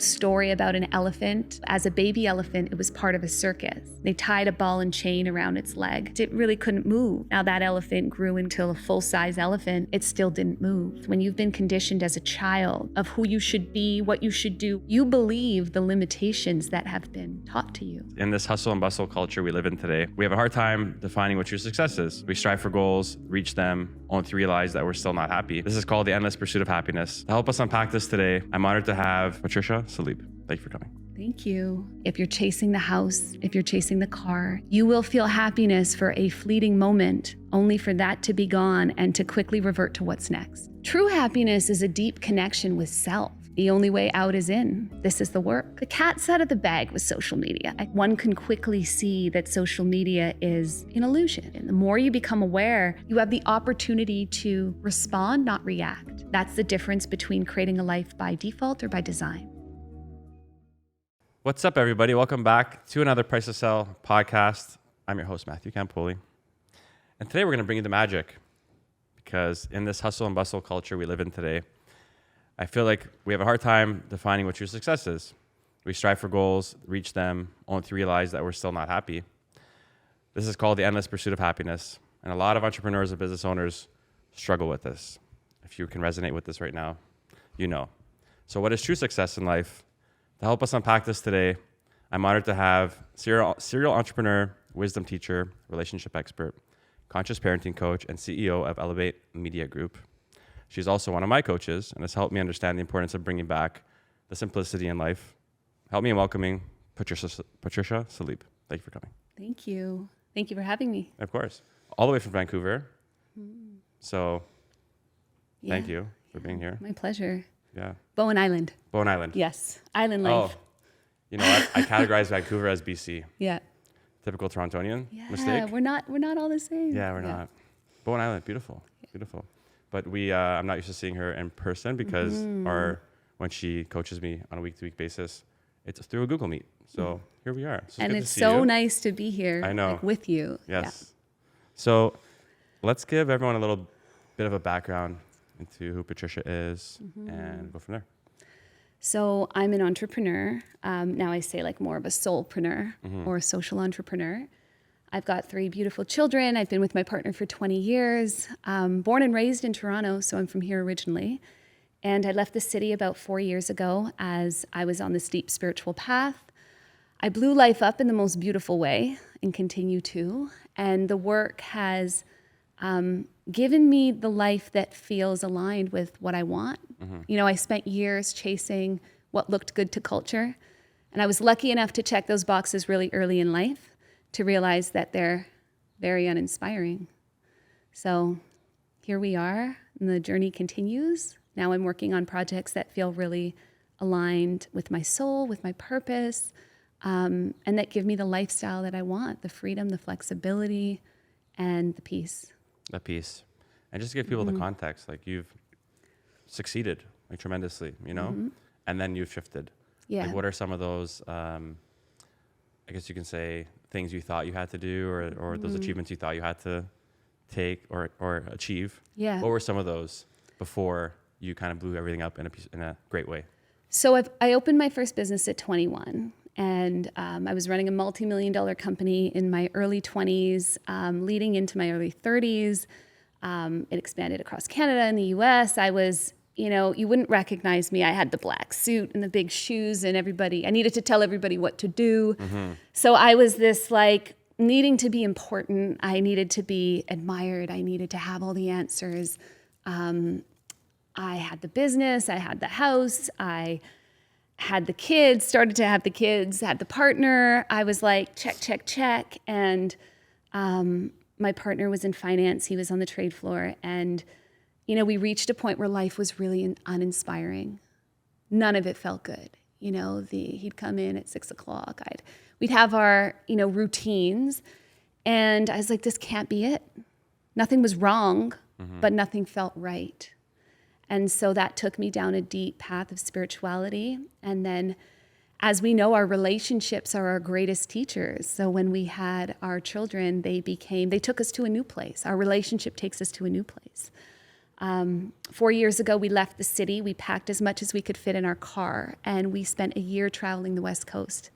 story about an elephant. As a baby elephant, it was part of a circus. They tied a ball and chain around its leg. It really couldn't move. Now that elephant grew into a full-size elephant. It still didn't move. When you've been conditioned as a child of who you should be, what you should do, you believe the limitations that have been taught to you. In this hustle and bustle culture we live in today, we have a hard time defining what true success is. We strive for goals, reach them, only to realize that we're still not happy. This is called the endless pursuit of happiness. To help us unpack this today, I'm honored to have Patricia, Salib. Thank you for coming. Thank you. If you're chasing the house, if you're chasing the car, you will feel happiness for a fleeting moment, only for that to be gone and to quickly revert to what's next. True happiness is a deep connection with self. The only way out is in. This is the work. The cat's out of the bag with social media. One can quickly see that social media is an illusion. And the more you become aware, you have the opportunity to respond, not react. That's the difference between creating a life by default or by design. What's up, everybody? Welcome back to another Price to Sell podcast. I'm your host, Matthew Campoli. And today we're going to bring you the magic, because in this hustle and bustle culture we live in today, I feel like we have a hard time defining what true success is. We strive for goals, reach them, only to realize that we're still not happy. This is called the endless pursuit of happiness. And a lot of entrepreneurs and business owners struggle with this. If you can resonate with this right now, you know. So what is true success in life? To help us unpack this today, I'm honored to have serial entrepreneur, wisdom teacher, relationship expert, conscious parenting coach, and CEO of Elevate Media Group. She's also one of my coaches and has helped me understand the importance of bringing back the simplicity in life. Help me in welcoming Patricia Salib. Thank you for coming. Thank you. Thank you for having me. Of course. All the way from Vancouver. So thank you for being here. My pleasure. Yeah. Bowen Island. Bowen Island. Yes. Island life. Oh, you know what? I categorize Vancouver as BC. Yeah. Typical Torontonian Yeah. mistake. We're not all the same. Yeah, we're not. Bowen Island, beautiful. Beautiful. But I'm not used to seeing her in person because when she coaches me on a week-to-week basis, it's through a Google Meet. So here we are. So And it's so nice to be here. I know. With you. Yes. Yeah. So let's give everyone a little bit of a background into who Patricia is and go from there. So I'm an entrepreneur. Now I say like more of a soulpreneur or a social entrepreneur. I've got 3 beautiful children. I've been with my partner for 20 years. Born and raised in Toronto, so I'm from here originally. And I left the city about 4 years ago as I was on this deep spiritual path. I blew life up in the most beautiful way and continue to. And the work has given me the life that feels aligned with what I want. You know, I spent years chasing what looked good to culture. And I was lucky enough to check those boxes really early in life to realize that they're very uninspiring. So here we are, and the journey continues. Now I'm working on projects that feel really aligned with my soul, with my purpose, and that give me the lifestyle that I want, the freedom, the flexibility, and the peace. The peace. And just to give people the context, like you've succeeded like tremendously, you know, and then you've shifted. Yeah. Like what are some of those, I guess you can say, things you thought you had to do or those achievements you thought you had to take or achieve? Yeah. What were some of those before you kind of blew everything up in a great way? So I opened my first business at 21, and I was running a multi-million-dollar company in my early 20s, leading into my early 30s. It expanded across Canada and the US. I was, you know, you wouldn't recognize me. I had the black suit and the big shoes, and I needed to tell everybody what to do. So I was this like needing to be important. I needed to be admired. I needed to have all the answers. I had the business, I had the house, I had the kids, started to have the kids, had the partner. I was like, check, check, check. And my partner was in finance. He was on the trade floor. And, you know, we reached a point where life was really uninspiring. None of it felt good. You know, he'd come in at 6 o'clock. We'd have our, you know, routines. And I was like, this can't be it. Nothing was wrong, but nothing felt right. And so that took me down a deep path of spirituality. And then, as we know, our relationships are our greatest teachers. So when we had our children, they took us to a new place. Our relationship takes us to a new place. 4 years ago, we left the city. We packed as much as we could fit in our car, and we spent a year traveling the West Coast.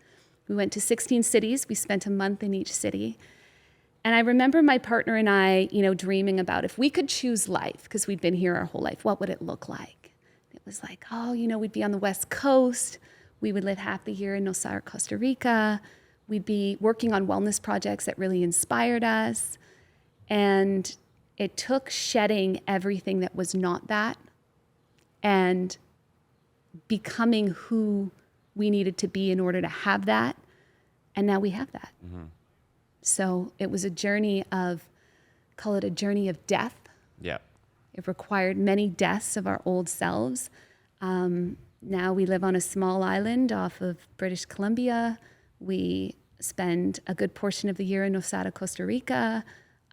We went to 16 cities. We spent a month in each city. And I remember my partner and I, dreaming about if we could choose life, because we'd been here our whole life, what would it look like? It was like, we'd be on the West Coast. We would live half the year in Nosara, Costa Rica. We'd be working on wellness projects that really inspired us. And it took shedding everything that was not that and becoming who we needed to be in order to have that. And now we have that. Mm-hmm. So it was a journey of, call it a journey of death. Yeah. It required many deaths of our old selves. Now we live on a small island off of British Columbia. We spend a good portion of the year in Nosara, Costa Rica.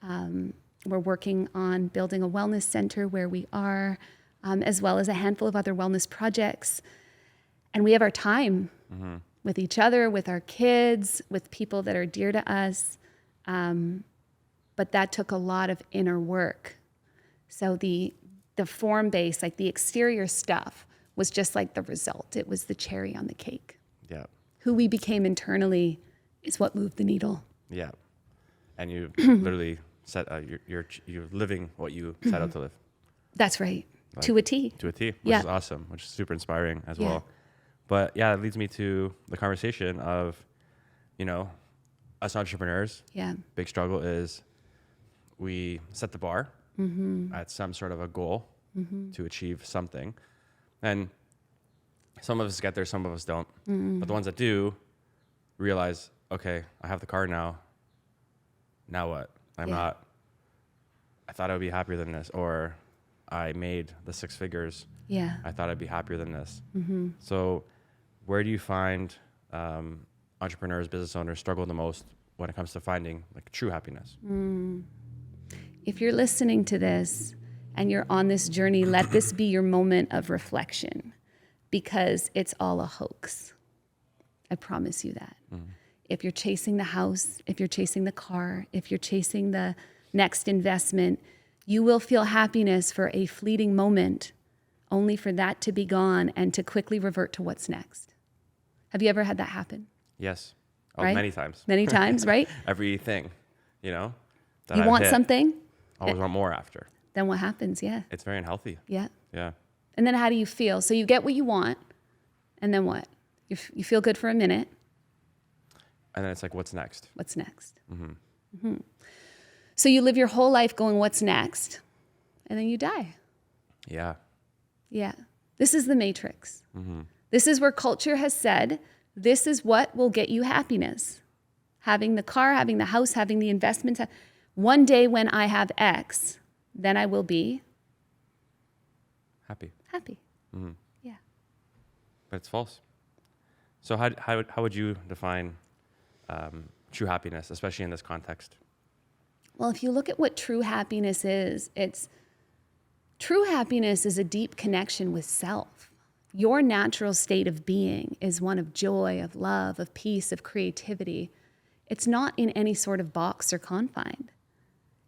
We're working on building a wellness center where we are, as well as a handful of other wellness projects. And we have our time with each other, with our kids, with people that are dear to us. But that took a lot of inner work. So the form base, like the exterior stuff, was just like the result. It was the cherry on the cake. Yeah. Who we became internally is what moved the needle. Yeah. And you literally set you're living what you set out to live. That's right. Like, to a T. To a T, which is awesome, which is super inspiring as well. But yeah, it leads me to the conversation of, us entrepreneurs. Yeah. Big struggle is we set the bar at some sort of a goal to achieve something. And some of us get there, some of us don't. But the ones that do realize, okay, I have the car now. Now what? I thought I would be happier than this, or I made the 6 figures. Yeah. I thought I'd be happier than this. So where do you find entrepreneurs, business owners struggle the most when it comes to finding like true happiness? If you're listening to this and you're on this journey, let this be your moment of reflection, because it's all a hoax. I promise you that. If you're chasing the house, if you're chasing the car, if you're chasing the next investment, you will feel happiness for a fleeting moment, only for that to be gone and to quickly revert to what's next. Have you ever had that happen? Yes. Right? Many times. Many times, right? Everything, that you I've want hit, something, I always want more after. then what happens? Yeah. It's very unhealthy. Yeah. Yeah. And then how do you feel? So you get what you want, and then what? You feel good for a minute. And then it's like, what's next? What's next? So you live your whole life going, what's next? And then you die. Yeah. Yeah. This is the matrix. This is where culture has said, this is what will get you happiness. Having the car, having the house, having the investments. One day when I have X, then I will be happy. Yeah. But it's false. So how would you define true happiness, especially in this context? Well, if you look at what true happiness is, true happiness is a deep connection with self. Your natural state of being is one of joy, of love, of peace, of creativity. It's not in any sort of box or confine.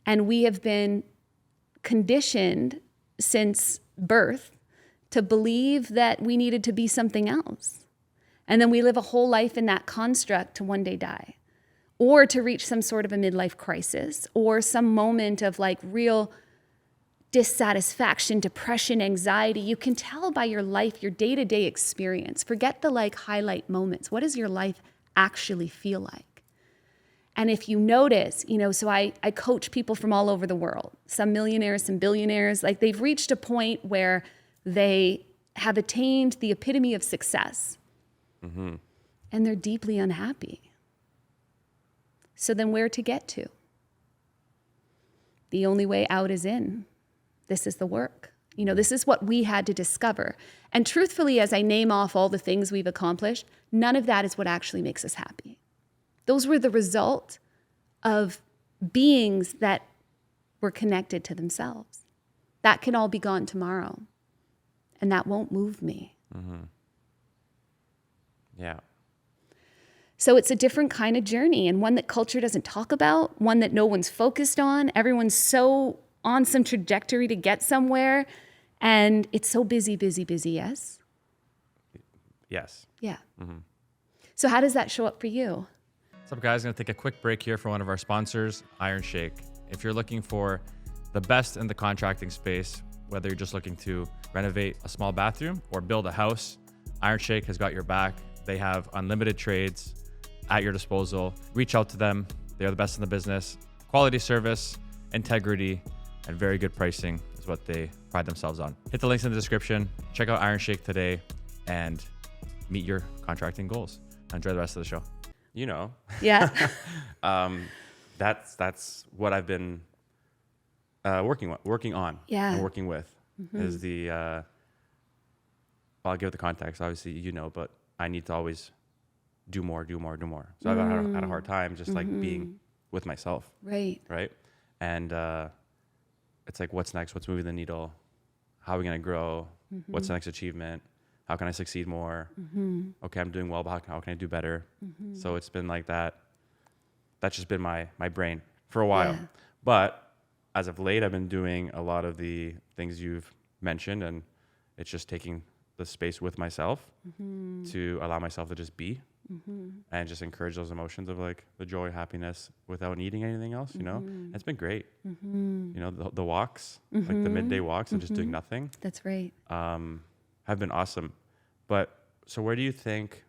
And we have been conditioned since birth to believe that we needed to be something else. And then we live a whole life in that construct to one day die, or to reach some sort of a midlife crisis, or some moment of like real dissatisfaction, depression, anxiety. You can tell by your life, your day-to-day experience. Forget the like highlight moments. What does your life actually feel like? And if you notice, so I coach people from all over the world, some millionaires, some billionaires, like they've reached a point where they have attained the epitome of success, and they're deeply unhappy. So then where to get to? The only way out is in. This is the work. This is what we had to discover. And truthfully, as I name off all the things we've accomplished, none of that is what actually makes us happy. Those were the result of beings that were connected to themselves. That can all be gone tomorrow. And that won't move me. Yeah. So it's a different kind of journey, and one that culture doesn't talk about, one that no one's focused on. Everyone's so on some trajectory to get somewhere. And it's so busy, yes? Yes. Yeah. So how does that show up for you? What's up, guys? Going to take a quick break here for one of our sponsors, Iron Shake. If you're looking for the best in the contracting space, whether you're just looking to renovate a small bathroom or build a house, Iron Shake has got your back. They have unlimited trades at your disposal. Reach out to them. They're the best in the business. Quality service, integrity, and very good pricing is what they pride themselves on. Hit the links in the description. Check out Iron Shake today and meet your contracting goals. Enjoy the rest of the show. You know. Yeah. That's what I've been working on and working with is the well, I'll give it the context, obviously, you know, but I need to always do more. So I've had a hard time just like being with myself. Right. And it's like, what's next? What's moving the needle? How are we going to grow? What's the next achievement? How can I succeed more? Okay, I'm doing well, but how can I do better? So it's been like that. That's just been my brain for a while. Yeah. But as of late, I've been doing a lot of the things you've mentioned, and it's just taking the space with myself to allow myself to just be and just encourage those emotions of like the joy, happiness without needing anything else, you know? And it's been great. You know, the walks, like the midday walks and just doing nothing. That's right. Have been awesome. But so where do you think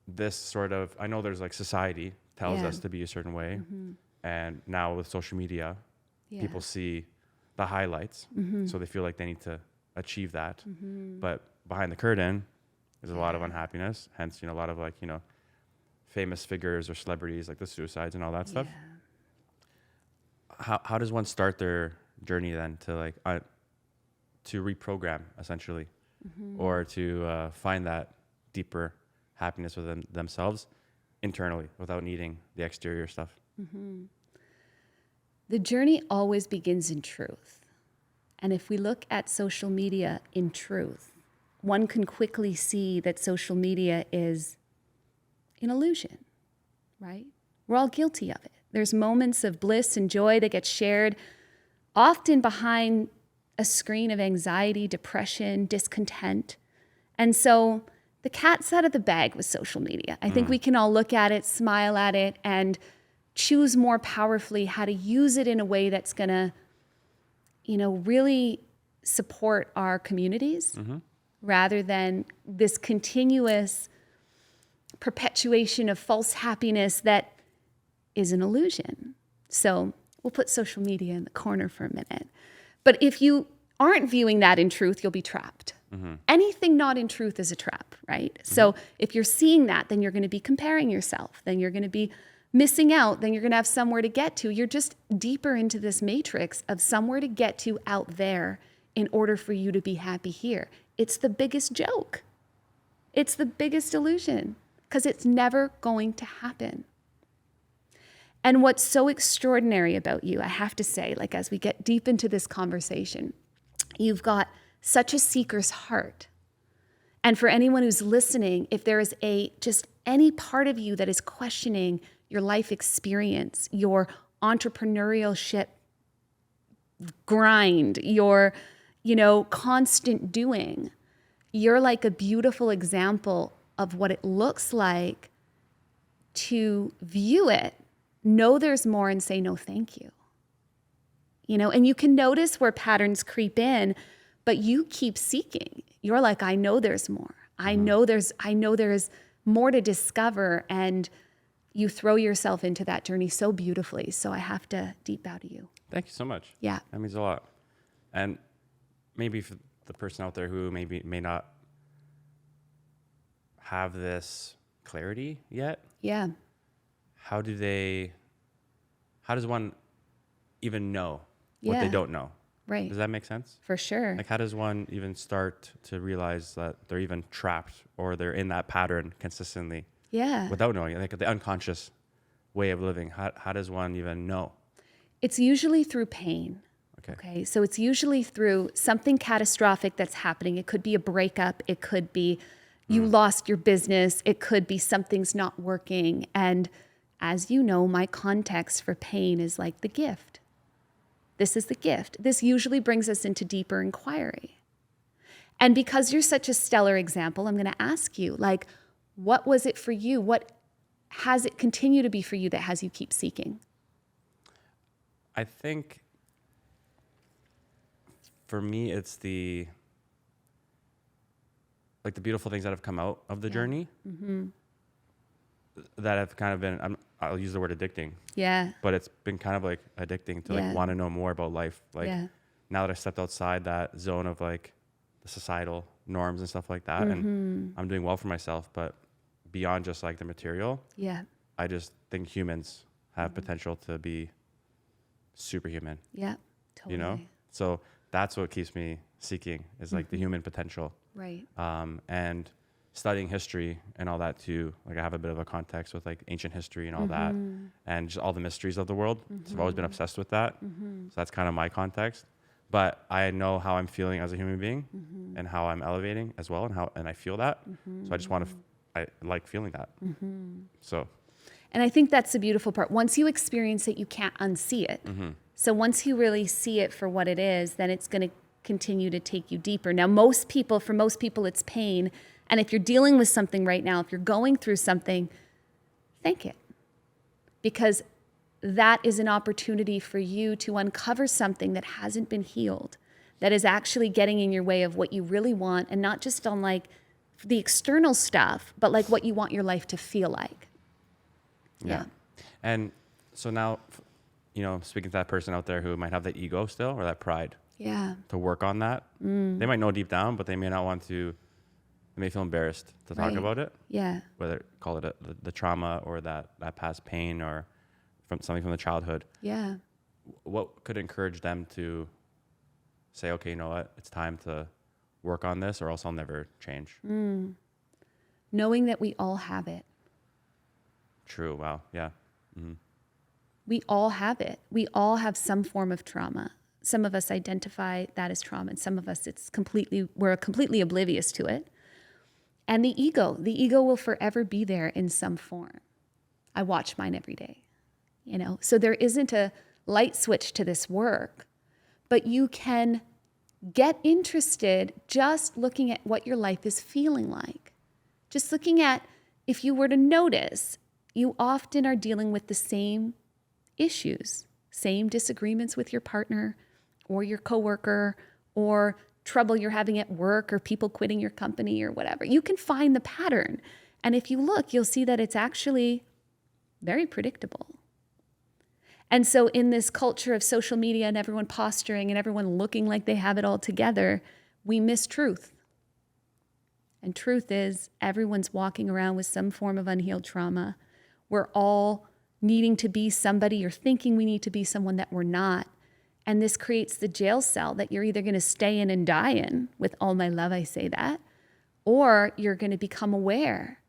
this sort of, I know there's like society tells us to be a certain way. And now with social media, people see the highlights. So they feel like they need to achieve that. But behind the curtain, there's a lot of unhappiness. Hence, you know, a lot of like, you know, famous figures or celebrities, like the suicides and all that stuff. How does one start their journey then to like, to reprogram essentially, or to find that deeper happiness within themselves internally without needing the exterior stuff? The journey always begins in truth. And if we look at social media in truth, one can quickly see that social media is an illusion, right? We're all guilty of it. There's moments of bliss and joy that get shared, often behind a screen of anxiety, depression, discontent. And so the cat's out of the bag with social media. I think we can all look at it, smile at it, and choose more powerfully how to use it in a way that's going to, you know, really support our communities rather than this continuous perpetuation of false happiness that is an illusion. So we'll put social media in the corner for a minute. But if you aren't viewing that in truth, you'll be trapped. Anything not in truth is a trap, right? So if you're seeing that, then you're going to be comparing yourself. Then you're going to be missing out. Then you're going to have somewhere to get to. You're just deeper into this matrix of somewhere to get to out there in order for you to be happy here. It's the biggest joke. It's the biggest illusion because it's never going to happen. And what's so extraordinary about you, I have to say, like as we get deep into this conversation, you've got such a seeker's heart. And for anyone who's listening, if there is just any part of you that is questioning your life experience, your entrepreneurship grind, your, constant doing, you're like a beautiful example of what it looks like to view it, know there's more, and say no thank you. And you can notice where patterns creep in, but you keep seeking. You're like, I know there's more. I know there's more to discover, and you throw yourself into that journey so beautifully. So I have to deep bow to you. Thank you so much. Yeah. That means a lot. And maybe for the person out there who may not have this clarity yet. Yeah. How does one even know what they don't know? Right. Does that make sense? For sure. Like, how does one even start to realize that they're even trapped or they're in that pattern consistently? Yeah. Without knowing, like the unconscious way of living. How does one even know? It's usually through pain. Okay. So it's usually through something catastrophic that's happening. It could be a breakup. It could be you lost your business. It could be something's not working. And as you know, my context for pain is like the gift This is the gift. This usually brings us into deeper inquiry. And because you're such a stellar example, I'm going to ask you, like, what was it for you? What has it continued to be for you that has you keep seeking? I think for me, it's the beautiful things that have come out of the journey that have kind of been, I'll use the word addicting. Yeah. But it's been kind of like addicting to like want to know more about life. Like now that I stepped outside that zone of like the societal norms and stuff like that, and I'm doing well for myself, but beyond just like the material, I just think humans have potential to be superhuman. Yeah, totally. You know? So that's what keeps me seeking is like the human potential. Right. And studying history and all that too. Like I have a bit of a context with like ancient history and all that, and just all the mysteries of the world. So I've always been obsessed with that. So that's kind of my context. But I know how I'm feeling as a human being and how I'm elevating as well, and I feel that. So I just want to, I like feeling that. So. And I think that's the beautiful part. Once you experience it, you can't unsee it. So once you really see it for what it is, then it's going to continue to take you deeper. Now, for most people, it's pain. And if you're dealing with something right now, if you're going through something, thank it. Because that is an opportunity for you to uncover something that hasn't been healed, that is actually getting in your way of what you really want, and not just on like the external stuff, but like what you want your life to feel like. Yeah. And so now, you know, speaking to that person out there who might have that ego still or that pride. Yeah. To work on that. They might know deep down, but they may not want to, they may feel embarrassed to talk about it. Yeah. Whether call it the trauma or that past pain or from something from the childhood. Yeah. What could encourage them to say, okay, you know what, it's time to work on this or else I'll never change? Knowing that we all have it. True. Wow. Yeah. We all have it. We all have some form of trauma. Some of us identify that as trauma, and some of us we're completely oblivious to it. And the ego will forever be there in some form. I watch mine every day, you know? So there isn't a light switch to this work, but you can get interested just looking at what your life is feeling like. Just looking at, if you were to notice, you often are dealing with the same issues, same disagreements with your partner or your coworker, or trouble you're having at work, or people quitting your company or whatever. You can find the pattern. And if you look, you'll see that it's actually very predictable. And so in this culture of social media and everyone posturing and everyone looking like they have it all together, we miss truth. And truth is everyone's walking around with some form of unhealed trauma. We're all needing to be somebody or thinking we need to be someone that we're not. And this creates the jail cell that you're either going to stay in and die in. With all my love, I say that. Or you're going to become aware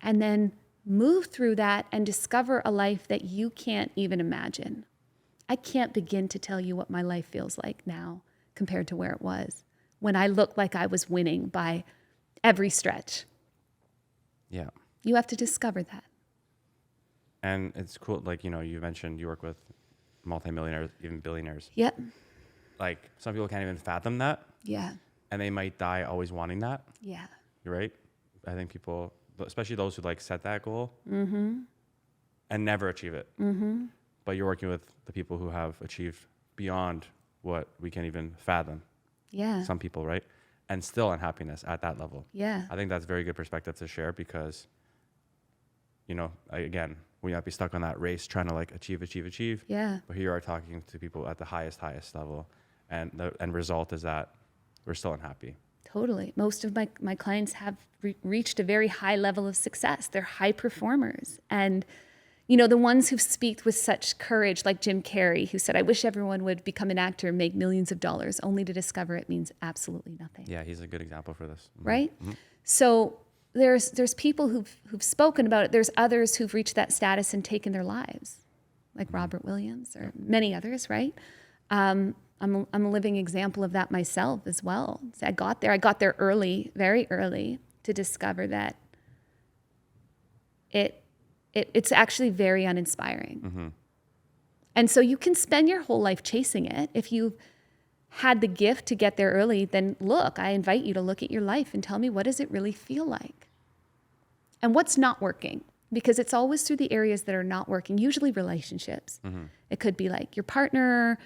and then move through that and discover a life that you can't even imagine. I can't begin to tell you what my life feels like now compared to where it was when I looked like I was winning by every stretch. Yeah. You have to discover that. And it's cool. Like, you know, you mentioned you work with multimillionaires, even billionaires. Yep. Like some people can't even fathom that. Yeah. And they might die always wanting that. Yeah. You're right. I think people, especially those who like set that goal and never achieve it. But you're working with the people who have achieved beyond what we can even fathom. Yeah. Some people, right? And still unhappiness at that level. Yeah. I think that's very good perspective to share because, you know, again, we might be stuck on that race trying to like achieve. Yeah. But here you are talking to people at the highest level. And the end result is that we're still unhappy. Totally. Most of my clients have reached a very high level of success. They're high performers. And, you know, the ones who speak with such courage, like Jim Carrey, who said, I wish everyone would become an actor and make millions of dollars, only to discover it means absolutely nothing. Yeah, he's a good example for this. Right? So there's people who've spoken about it. There's others who've reached that status and taken their lives, like Robert Williams or many others, right? I'm a living example of that myself as well. So I got there early, very early, to discover that it's actually very uninspiring. And so you can spend your whole life chasing it. If you've had the gift to get there early, then look, I invite you to look at your life and tell me, what does it really feel like? And what's not working? Because it's always through the areas that are not working, usually relationships. It could be like your partner,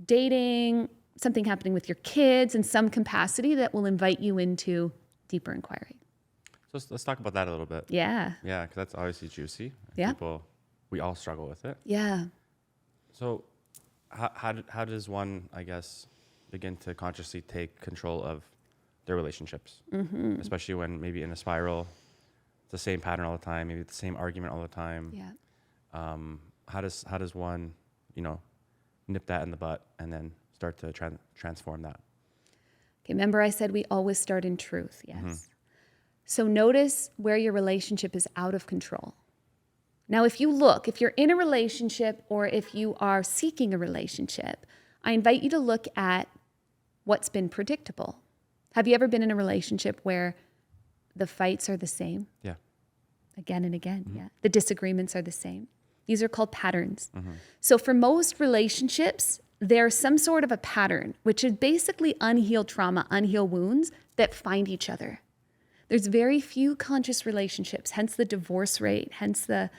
dating, something happening with your kids in some capacity that will invite you into deeper inquiry. So let's talk about that a little bit. Yeah. Yeah, because that's obviously juicy. Yeah. We all struggle with it. Yeah. So how does one, I guess, begin to consciously take control of their relationships, especially when maybe in a spiral, it's the same pattern all the time, maybe the same argument all the time. Yeah. How does one, nip that in the butt and then start to transform that? Okay, remember I said we always start in truth, yes? So notice where your relationship is out of control. Now, if you're in a relationship or if you are seeking a relationship, I invite you to look at what's been predictable. Have you ever been in a relationship where the fights are the same? Yeah. Again and again, yeah. The disagreements are the same. These are called patterns. So for most relationships, there's some sort of a pattern, which is basically unhealed trauma, unhealed wounds that find each other. There's very few conscious relationships, hence the divorce rate, hence the,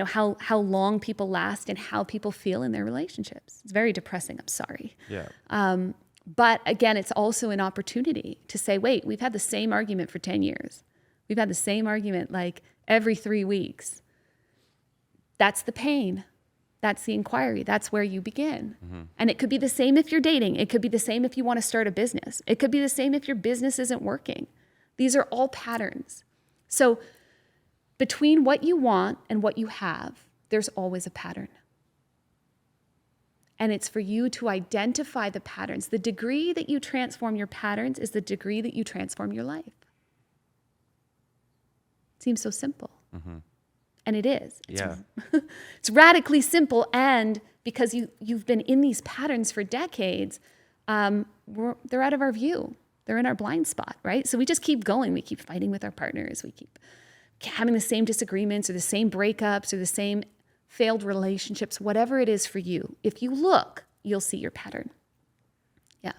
how long people last and how people feel in their relationships. It's very depressing, I'm sorry. Yeah. But again, it's also an opportunity to say, wait, we've had the same argument for 10 years. We've had the same argument like every 3 weeks. That's the pain. That's the inquiry. That's where you begin. And it could be the same if you're dating. It could be the same if you want to start a business. It could be the same if your business isn't working. These are all patterns. So between what you want and what you have, there's always a pattern. And it's for you to identify the patterns. The degree that you transform your patterns is the degree that you transform your life. Seems so simple. And it is. It's radically simple. And because you've been in these patterns for decades, they're out of our view. They're in our blind spot, right? So we just keep going. We keep fighting with our partners. We keep having the same disagreements or the same breakups or the same failed relationships, whatever it is for you. If you look, you'll see your pattern. Yeah.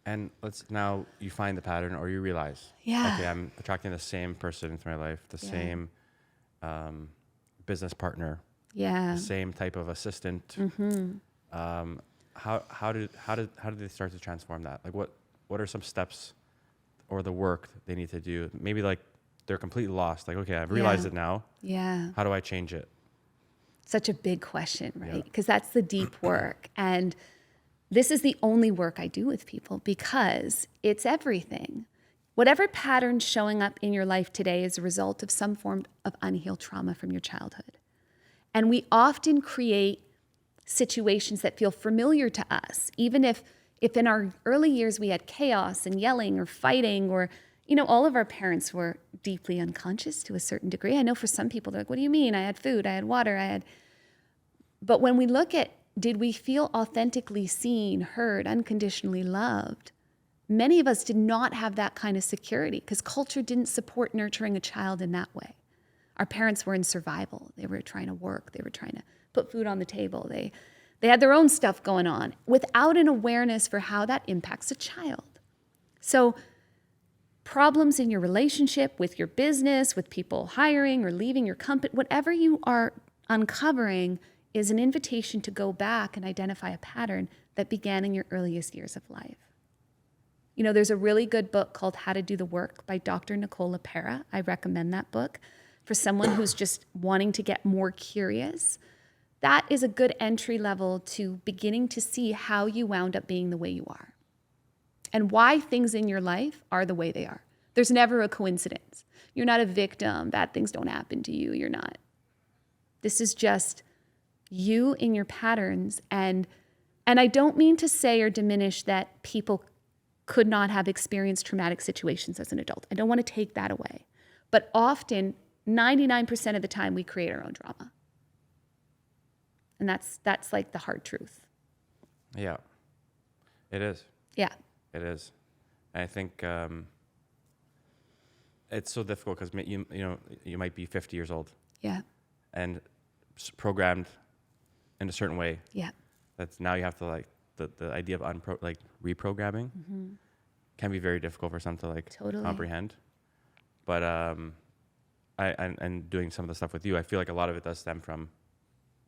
And now you find the pattern or you realize, okay, I'm attracting the same person into my life, the same business partner, the same type of assistant. How did they start to transform that? Like what are some steps or the work they need to do? Maybe like they're completely lost. Like, okay, I've realized it now. Yeah. How do I change it? Such a big question, right? Because that's the deep work. And this is the only work I do with people because it's everything. Whatever pattern's showing up in your life today is a result of some form of unhealed trauma from your childhood. And we often create situations that feel familiar to us, even if in our early years we had chaos and yelling or fighting or, all of our parents were deeply unconscious to a certain degree. I know for some people, they're like, what do you mean? I had food, I had water, But when we look at, did we feel authentically seen, heard, unconditionally loved? Many of us did not have that kind of security because culture didn't support nurturing a child in that way. Our parents were in survival. They were trying to work. They were trying to put food on the table. They had their own stuff going on without an awareness for how that impacts a child. So problems in your relationship, with your business, with people hiring or leaving your company, whatever you are uncovering is an invitation to go back and identify a pattern that began in your earliest years of life. There's a really good book called How to Do the Work by Dr. Nicole LaPera. I recommend that book for someone who's just wanting to get more curious. That is a good entry level to beginning to see how you wound up being the way you are and why things in your life are the way they are. There's never a coincidence. You're not a victim. Bad things don't happen to you. You're not. This is just you in your patterns. And I don't mean to say or diminish that people could not have experienced traumatic situations as an adult. I don't want to take that away. But often, 99% of the time, we create our own drama. And that's like the hard truth. Yeah, it is. Yeah. It is. And I think it's so difficult because you might be 50 years old. Yeah. And programmed in a certain way. Yeah. That's now you have to like the idea of reprogramming can be very difficult for some to like comprehend. But and doing some of the stuff with you, I feel like a lot of it does stem from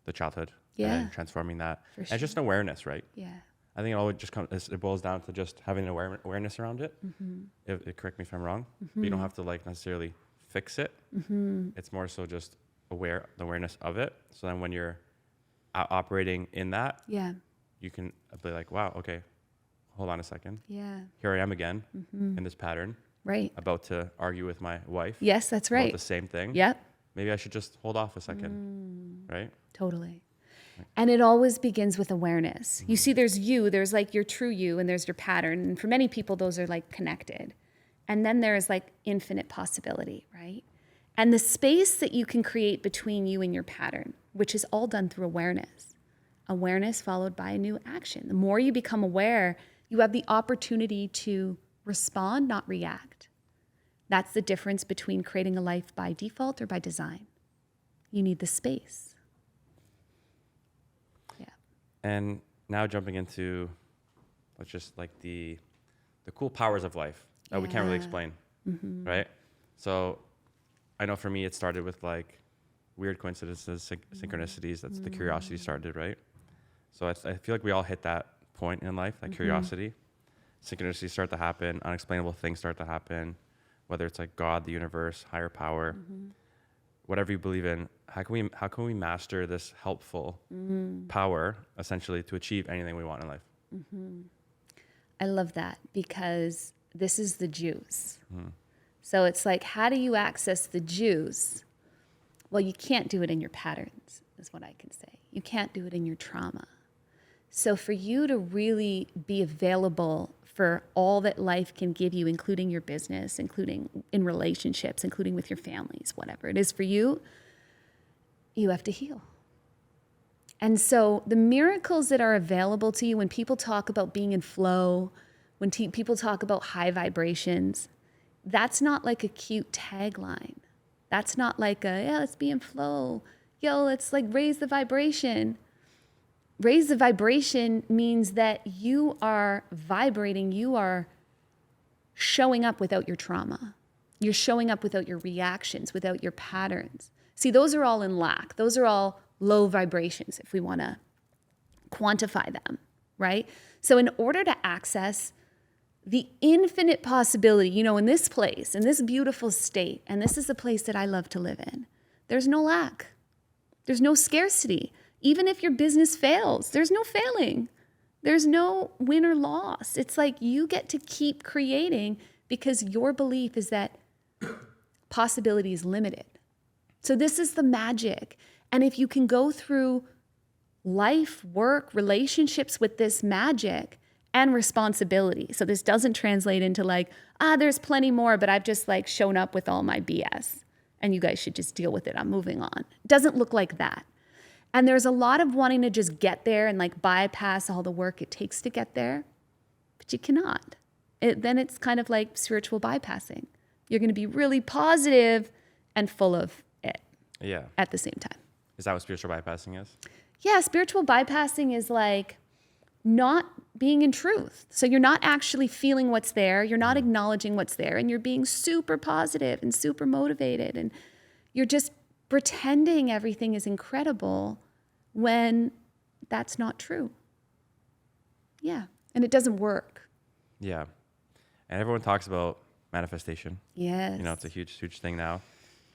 the childhood. Yeah. And transforming that. For sure. And just an awareness, right? Yeah. I think it always just it boils down to just having an awareness around it. Correct me if I'm wrong. But you don't have to like necessarily fix it. It's more so just the awareness of it. So then when you're operating in that, you can be like, wow, okay, hold on a second. Yeah. Here I am again in this pattern. Right. About to argue with my wife. Yes, that's right. About the same thing. Yep. Maybe I should just hold off a second. Right? Totally. And it always begins with awareness. You see, there's like your true you, and there's your pattern. And for many people, those are like connected. And then there's like infinite possibility, right? And the space that you can create between you and your pattern, which is all done through awareness. Awareness followed by a new action. The more you become aware, you have the opportunity to respond, not react. That's the difference between creating a life by default or by design. You need the space. And now jumping into, let's just like the cool powers of life that we can't really explain, right? So I know for me, it started with like weird coincidences, synchronicities. That's the curiosity started, right? So I feel like we all hit that point in life, that curiosity. Synchronicities start to happen, unexplainable things start to happen, whether it's like God, the universe, higher power, whatever you believe in. How can we master this helpful power, essentially, to achieve anything we want in life? I love that, because this is the juice. So it's like, how do you access the juice? Well, you can't do it in your patterns, is what I can say. You can't do it in your trauma. So for you to really be available for all that life can give you, including your business, including in relationships, including with your families, whatever it is for you, you have to heal. And so the miracles that are available to you, when people talk about being in flow, when people talk about high vibrations, that's not like a cute tagline. That's not like let's be in flow. Let's like raise the vibration. Raise the vibration means that you are vibrating, you are showing up without your trauma. You're showing up without your reactions, without your patterns. See, those are all in lack. Those are all low vibrations, if we want to quantify them, right? So in order to access the infinite possibility, in this place, in this beautiful state, and this is the place that I love to live in, there's no lack. There's no scarcity. Even if your business fails, there's no failing. There's no win or loss. It's like you get to keep creating because your belief is that possibility is limited. So this is the magic. And if you can go through life, work, relationships with this magic and responsibility. So this doesn't translate into like, there's plenty more, but I've just like shown up with all my BS and you guys should just deal with it. I'm moving on. It doesn't look like that. And there's a lot of wanting to just get there and like bypass all the work it takes to get there, but you cannot. Then it's kind of like spiritual bypassing. You're going to be really positive and full of it at the same time. Is that what spiritual bypassing is? Yeah, spiritual bypassing is like not being in truth. So you're not actually feeling what's there. You're not acknowledging what's there. And you're being super positive and super motivated. And you're just pretending everything is incredible when that's not true. Yeah. And it doesn't work. Yeah. And everyone talks about manifestation. Yes. It's a huge, huge thing now,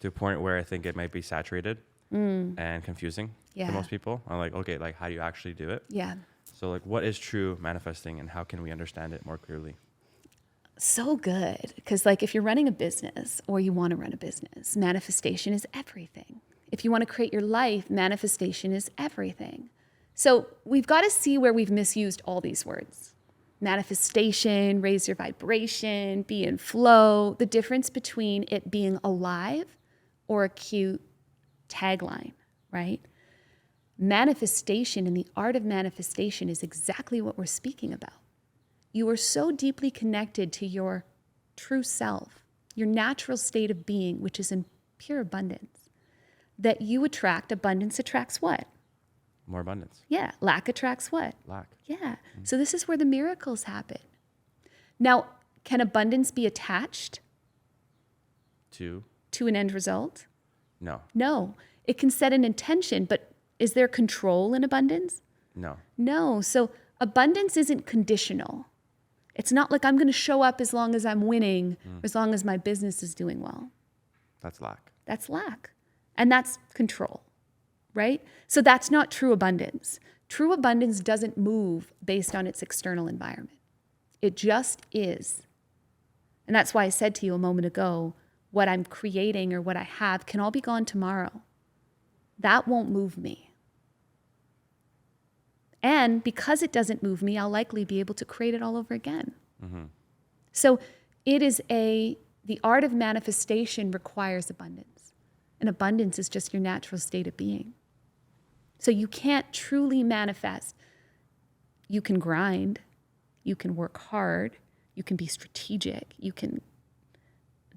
to a point where I think it might be saturated and confusing to most people. I'm like, okay, like how do you actually do it? Yeah. So like what is true manifesting and how can we understand it more clearly? So good. Because like if you're running a business or you want to run a business, manifestation is everything. If you want to create your life, manifestation is everything. So we've got to see where we've misused all these words. Manifestation, raise your vibration, be in flow. The difference between it being alive or a cute tagline, right? Manifestation and the art of manifestation is exactly what we're speaking about. You are so deeply connected to your true self, your natural state of being, which is in pure abundance, that you attract. Abundance attracts what? More abundance. Yeah. Lack attracts what? Lack. Yeah. So this is where the miracles happen. Now, can abundance be attached Two. to an end result? No. No. It can set an intention, but is there control in abundance? No. No. So abundance isn't conditional. It's not like I'm going to show up as long as I'm winning, or as long as my business is doing well. That's lack. That's lack. And that's control, right? So that's not true abundance. True abundance doesn't move based on its external environment. It just is. And that's why I said to you a moment ago, what I'm creating or what I have can all be gone tomorrow. That won't move me. And because it doesn't move me, I'll likely be able to create it all over again. Mm-hmm. So it is the art of manifestation requires abundance. And abundance is just your natural state of being. So you can't truly manifest. You can grind, you can work hard, you can be strategic,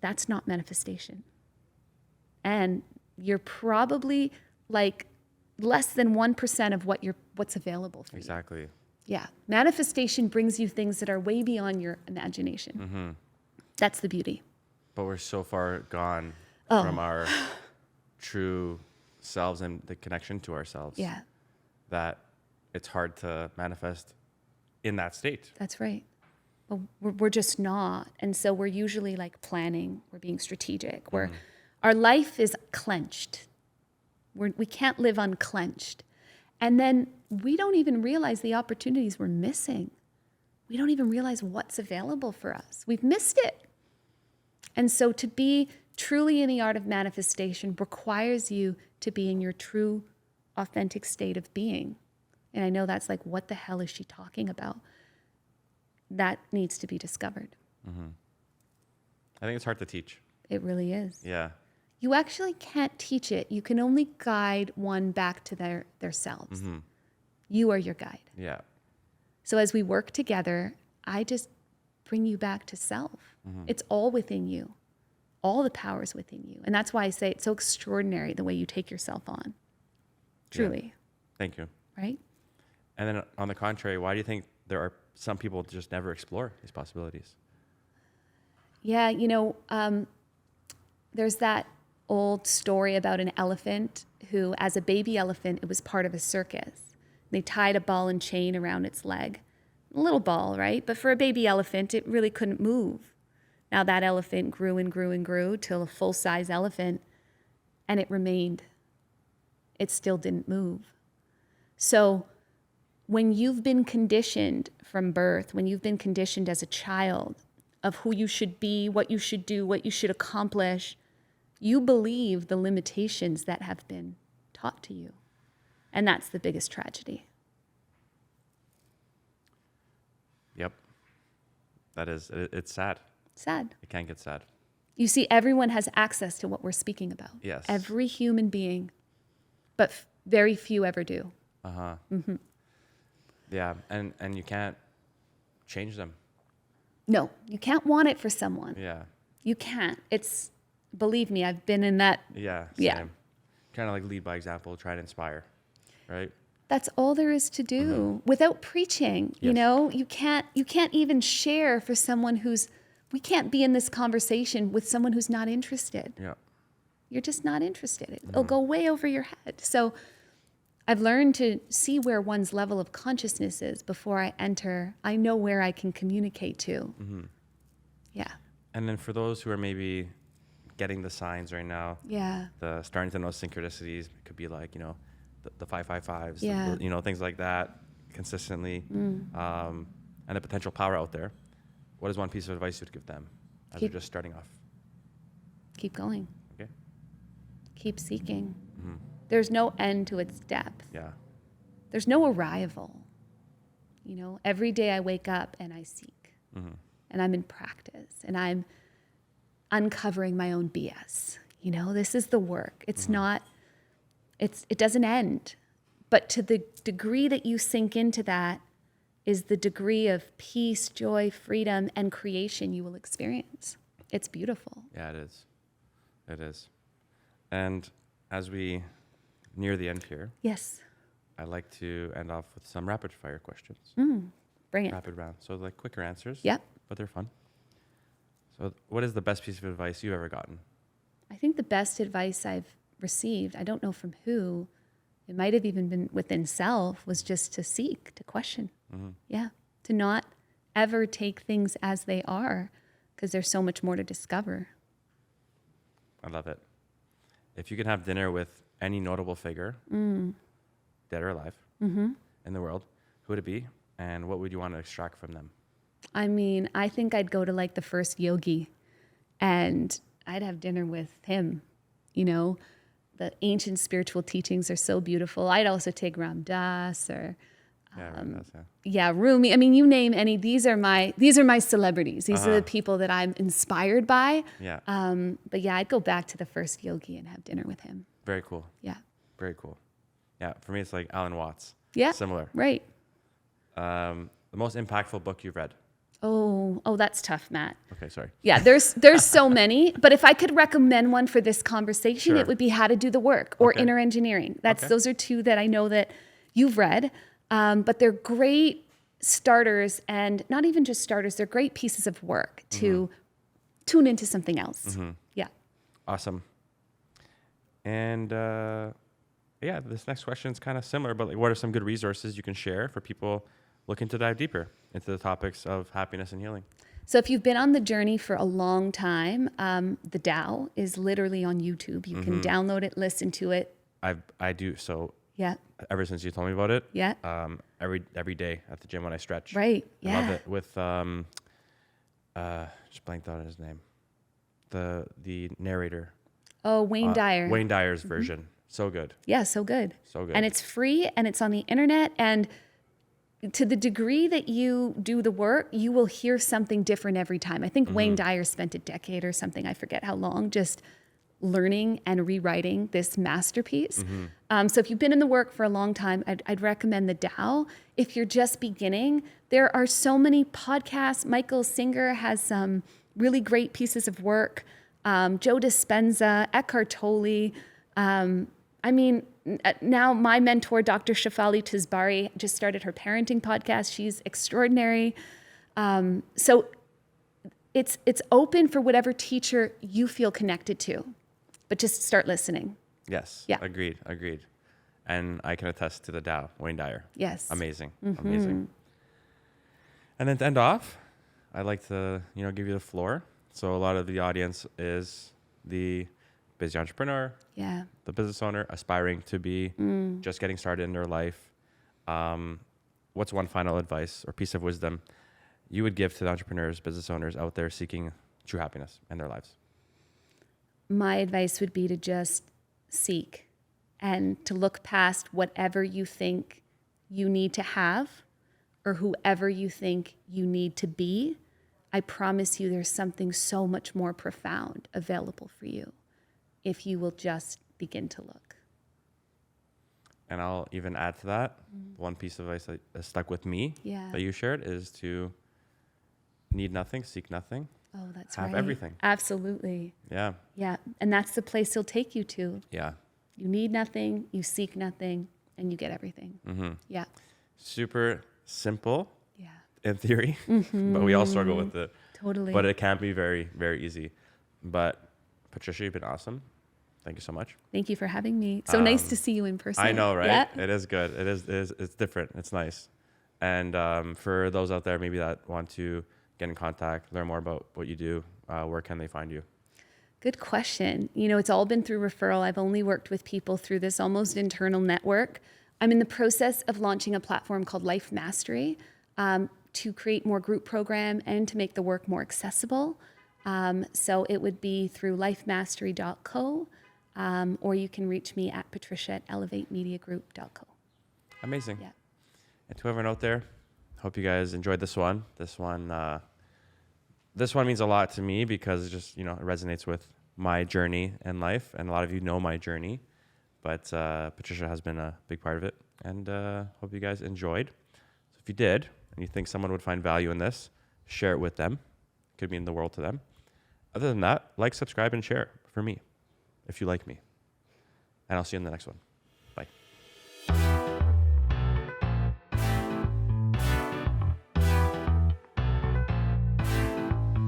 that's not manifestation. And you're probably like less than 1% of what's available for you. Exactly. Yeah. Manifestation brings you things that are way beyond your imagination. Mm-hmm. That's the beauty. But we're so far gone from our true selves and the connection to ourselves. Yeah. That it's hard to manifest in that state. That's right. Well, we're just not. And so we're usually like planning, we're being strategic, our life is clenched. We can't live unclenched. And then we don't even realize the opportunities we're missing. We don't even realize what's available for us. We've missed it. And so to be truly in the art of manifestation requires you to be in your true, authentic state of being. And I know that's like, what the hell is she talking about? That needs to be discovered. Mm-hmm. I think it's hard to teach. It really is. Yeah. You actually can't teach it. You can only guide one back to their selves. Mm-hmm. You are your guide. Yeah. So as we work together, I just bring you back to self. Mm-hmm. It's all within you. All the power is within you. And that's why I say it's so extraordinary the way you take yourself on. Truly. Yeah. Thank you. Right? And then on the contrary, why do you think there are some people just never explore these possibilities? Yeah, there's that old story about an elephant who, as a baby elephant, it was part of a circus. They tied a ball and chain around its leg. A little ball, right? But for a baby elephant, it really couldn't move. Now that elephant grew and grew and grew till a full-size elephant, and it remained. It still didn't move. So when you've been conditioned from birth, when you've been conditioned as a child of who you should be, what you should do, what you should accomplish, you believe the limitations that have been taught to you. And that's the biggest tragedy. Yep. That is, it's sad. Sad. It can get sad. You see, everyone has access to what we're speaking about. Yes. Every human being, but very few ever do. Uh-huh. Mm-hmm. Yeah, and you can't change them. No, you can't want it for someone. Yeah. You can't. Believe me, I've been in that. Yeah, same. Yeah. Kind of like lead by example, try to inspire, right? That's all there is to do without preaching. Yes. You can't even share for someone we can't be in this conversation with someone who's not interested. Yeah. You're just not interested. It'll go way over your head. So I've learned to see where one's level of consciousness is before I enter. I know where I can communicate to. Mm-hmm. Yeah. And then for those who are maybe getting the signs right now, Yeah. the starting to know synchronicities, it could be like, the 555s, Yeah. things like that consistently, and the potential power out there. What is one piece of advice you would give them as they're just starting off? Keep going. Okay. Keep seeking. Mm-hmm. There's no end to its depth. Yeah. There's no arrival. Every day I wake up and I seek. Mm-hmm. And I'm in practice and I'm uncovering my own BS. This is the work. It's not, it doesn't end. But to the degree that you sink into that is the degree of peace, joy, freedom, and creation you will experience. It's beautiful. Yeah, it is. It is. And as we near the end here, Yes. I like to end off with some rapid fire questions. Bring it. Rapid round. So like quicker answers. Yep. But they're fun. So what is the best piece of advice you've ever gotten? I think the best advice I've received, I don't know from who, it might have even been within self, was just to seek, to question. Yeah. To not ever take things as they are, because there's so much more to discover. I love it. If you could have dinner with any notable figure, dead or alive, in the world, who would it be? And what would you want to extract from them? I mean, I think I'd go to like the first yogi and I'd have dinner with him. You know, the ancient spiritual teachings are so beautiful. I'd also take Ram Dass or Rumi. I mean, you name any. These are my celebrities. These are the people that I'm inspired by. Yeah. But yeah, I'd go back to the first yogi and have dinner with him. Very cool. Yeah. Very cool. Yeah. For me, it's like Alan Watts. Yeah. Similar. Right. The most impactful book you've read? Oh, that's tough, Matt. Okay, sorry. Yeah, there's so many, but if I could recommend one for this conversation, Sure. it would be How to Do the Work or Okay. Inner Engineering. Okay. Those are two that I know that you've read, but they're great starters, and not even just starters, they're great pieces of work to tune into something else. Yeah. Awesome. And this next question is kind of similar, but like, what are some good resources you can share for people looking to dive deeper into the topics of happiness and healing? So if you've been on the journey for a long time, the Tao is literally on YouTube. You can download it, listen to it. I do so. Yeah. Ever since you told me about it. Yeah. Every day at the gym when I stretch. Right. I Yeah. love it with just blanked out on his name. The narrator. Oh, Wayne Dyer. Wayne Dyer's version. So good. Yeah, so good. So good. And it's free and it's on the internet. And to the degree that you do the work, you will hear something different every time. I think Wayne Dyer spent a decade or something, I forget how long, just learning and rewriting this masterpiece. So if you've been in the work for a long time, I'd recommend the Tao. If you're just beginning, there are so many podcasts. Michael Singer has some really great pieces of work. Joe Dispenza, Eckhart Tolle. Now my mentor, Dr. Shafali Tisbari, just started her parenting podcast. She's extraordinary. So it's open for whatever teacher you feel connected to, but just start listening. Yes. Yeah. Agreed. And I can attest to the Tao, Wayne Dyer. Yes. Amazing. Amazing. And then to end off, I'd like to, give you the floor. So a lot of the audience is the busy entrepreneur, Yeah. the business owner, aspiring to be just getting started in their life. What's one final advice or piece of wisdom you would give to the entrepreneurs, business owners out there seeking true happiness in their lives? My advice would be to just seek and to look past whatever you think you need to have or whoever you think you need to be. I promise you there's something so much more profound available for you if you will just begin to look. And I'll even add to that, one piece of advice that stuck with me that you shared is to need nothing, seek nothing. Oh, that's have right. everything. Absolutely. Yeah. Yeah. And that's the place he'll take you to. Yeah. You need nothing, you seek nothing, and you get everything. Yeah. Super simple Yeah. in theory, but we all struggle with it. Totally. But it can be very, very easy. But Patricia, you've been awesome. Thank you so much. Thank you for having me. So nice to see you in person. I know, right? Yeah. It is good. It is. It's different. It's nice. And for those out there maybe that want to get in contact, learn more about what you do, where can they find you? Good question. It's all been through referral. I've only worked with people through this almost internal network. I'm in the process of launching a platform called Life Mastery to create more group program and to make the work more accessible. So it would be through lifemastery.co, or you can reach me at patricia@elevatemediagroup.co. Amazing. Yeah. And to everyone out there, hope you guys enjoyed this one. This one means a lot to me because it just, it resonates with my journey in life. And a lot of you know my journey, but Patricia has been a big part of it. And hope you guys enjoyed. So if you did, and you think someone would find value in this, share it with them. Could mean the world to them. Other than that, like, subscribe, and share for me if you like me. And I'll see you in the next one.